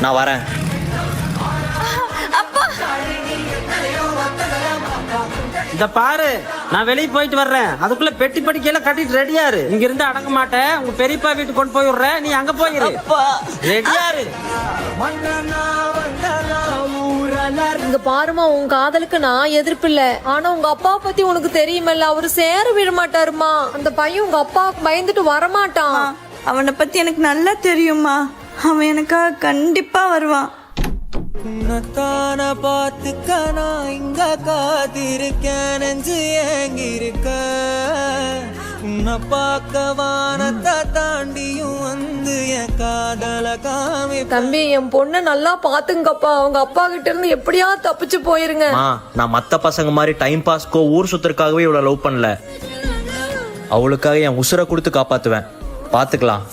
நான் வரேன். இந்த பாரு, நான் வெளியே போயிட்டு வர்றேன். அதுக்குள்ள பெட்டி படிக்கையில கட்டிட்டு ரெடியாரு. இங்க இருந்து அடங்க மாட்டேன். உங்க பெரியப்பா வீட்டுக்கு கொண்டு போய் விடுறேன். நீ அங்க போயிரு. ரெடியாரு. இங்க பாருமா, உன் காதலுக்கு நான் எதிர்ப்பு இல்ல. ஆனா உங்க அப்பா பத்தி உனக்கு தெரியுமல்ல, அவரு சேர விட மாட்டாருமா. அந்த பையன் உங்க அப்பாவுக்கு பயந்துட்டு வரமாட்டான். அவனை பத்தி எனக்கு நல்லா தெரியுமா. அவன் எனக்காக கண்டிப்பா வருவான். உன்னத்தான பார்த்துக்க நான் இங்க காத்திருக்கேன், நெஞ்சு ஏங்கிருக்க. உன்னை பார்க்க வானத்தை தாண்டியும் வந்து என் காதல காமி. தம்பி, என் பொண்ணை நல்லா பாத்துங்கப்பா. அவங்க அப்பா கிட்ட இருந்து எப்படியா தப்பிச்சு போயிருங்க. நான் மத்த பசங்க மாதிரி டைம் பாஸ்க்கோ ஊர் சுத்துறதுக்காகவே இவ்வளவு லவ் பண்ணல. அவளுக்காக என் உசுரை கொடுத்து காப்பாத்துவேன். பாத்துக்கலாம்.